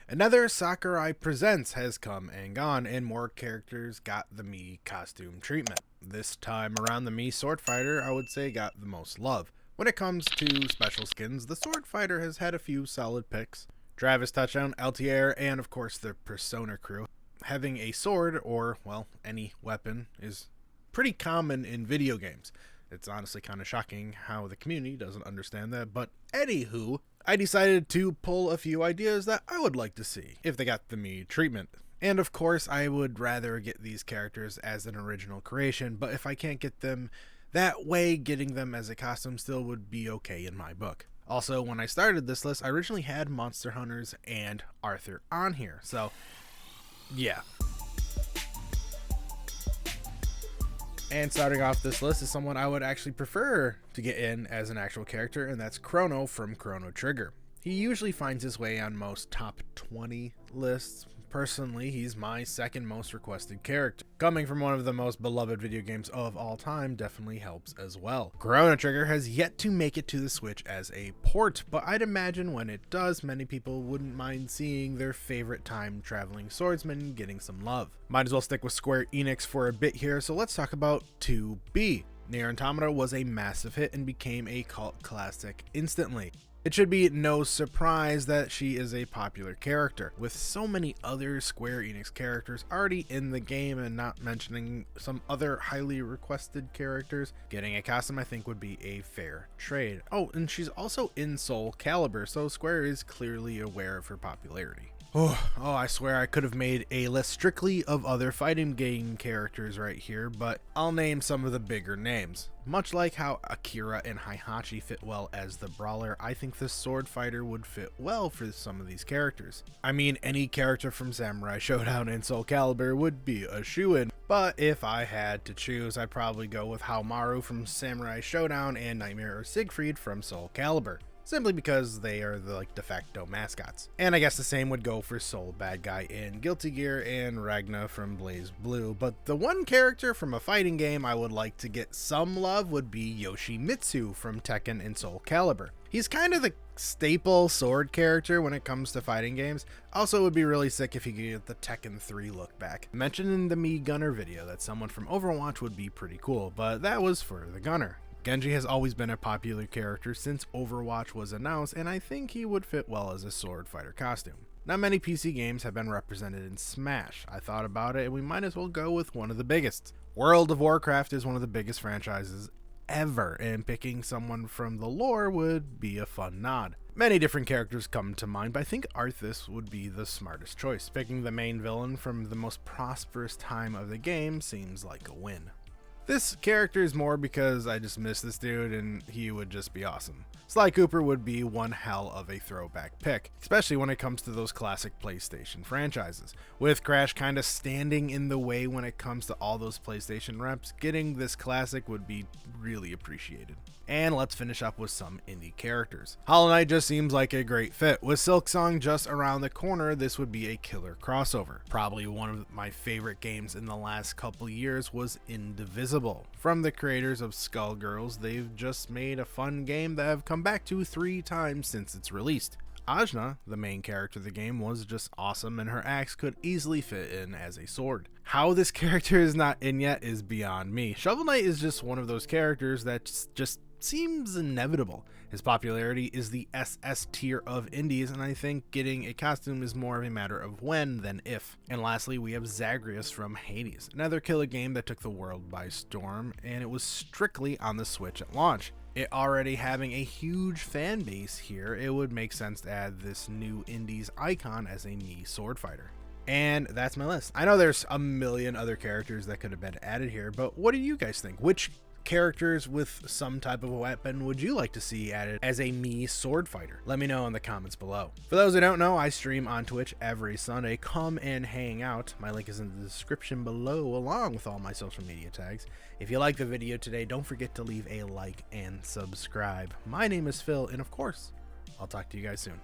Another Sakurai Presents has come and gone, and more characters got the Mii costume treatment. This time around, the Mii Swordfighter, I would say, got the most love. When it comes to special skins, the Swordfighter has had a few solid picks. Travis Touchdown, Altier, and of course the Persona crew. Having a sword, or, well, any weapon, is pretty common in video games. It's honestly kind of shocking how the community doesn't understand that, but anywho, I decided to pull a few ideas that I would like to see if they got the Mii treatment. And of course, I would rather get these characters as an original creation, but if I can't get them that way, getting them as a costume still would be okay in my book. Also, when I started this list, I originally had Monster Hunters and Arthur on here, so yeah. And starting off this list is someone I would actually prefer to get in as an actual character, and that's Chrono from Chrono Trigger. He usually finds his way on most top 20 lists. Personally, he's my second most requested character. Coming from one of the most beloved video games of all time definitely helps as well. Chrono Trigger has yet to make it to the Switch as a port, but I'd imagine when it does, many people wouldn't mind seeing their favorite time-traveling swordsman getting some love. Might as well stick with Square Enix for a bit here, so let's talk about 2B. Nier Automata was a massive hit and became a cult classic instantly. It should be no surprise that she is a popular character, with so many other Square Enix characters already in the game, and not mentioning some other highly requested characters. Getting a costume I think would be a fair trade. Oh, and she's also in Soul Calibur, so Square is clearly aware of her popularity. Oh, I swear I could have made a list strictly of other fighting game characters right here, but I'll name some of the bigger names. Much like how Akira and Heihachi fit well as the brawler, I think the sword fighter would fit well for some of these characters. I mean, any character from Samurai Showdown and Soul Calibur would be a shoo-in, but if I had to choose, I'd probably go with Haomaru from Samurai Showdown and Nightmare or Siegfried from Soul Calibur, simply because they are the de facto mascots. And I guess the same would go for Soul Bad Guy in Guilty Gear and Ragna from Blaze Blue, but the one character from a fighting game I would like to get some love would be Yoshimitsu from Tekken and Soul Calibur. He's kind of the staple sword character when it comes to fighting games. Also, it would be really sick if he could get the Tekken 3 look back. Mentioned in the Mii Gunner video that someone from Overwatch would be pretty cool, but that was for the Gunner. Genji has always been a popular character since Overwatch was announced, and I think he would fit well as a sword fighter costume. Not many PC games have been represented in Smash. I thought about it, and we might as well go with one of the biggest. World of Warcraft is one of the biggest franchises ever, and picking someone from the lore would be a fun nod. Many different characters come to mind, but I think Arthas would be the smartest choice. Picking the main villain from the most prosperous time of the game seems like a win. This character is more because I just miss this dude and he would just be awesome. Sly Cooper would be one hell of a throwback pick, especially when it comes to those classic PlayStation franchises. With Crash kind of standing in the way when it comes to all those PlayStation reps, getting this classic would be really appreciated. And let's finish up with some indie characters. Hollow Knight just seems like a great fit. With Silksong just around the corner, this would be a killer crossover. Probably one of my favorite games in the last couple years was Indivisible. From the creators of Skullgirls, they've just made a fun game that I've come back to 3 times since it's released. Ajna, the main character of the game, was just awesome, and her axe could easily fit in as a sword. How this character is not in yet is beyond me. Shovel Knight is just one of those characters that just seems inevitable. His popularity is the SS tier of indies, and I think getting a costume is more of a matter of when than if. And lastly, we have Zagreus from Hades, another killer game that took the world by storm, and it was strictly on the Switch at launch. It already having a huge fan base here, it would make sense to add this new indies icon as a Mii Swordfighter. And that's my list. I know there's a million other characters that could have been added here, but what do you guys think? Which characters with some type of a weapon would you like to see added as a Mii Swordfighter? Let me know in the comments below. For those who don't know, I stream on Twitch every Sunday. Come and hang out. My link is in the description below, along with all my social media tags. If you like the video today, don't forget to leave a like and subscribe. My name is Phil, and of course, I'll talk to you guys soon.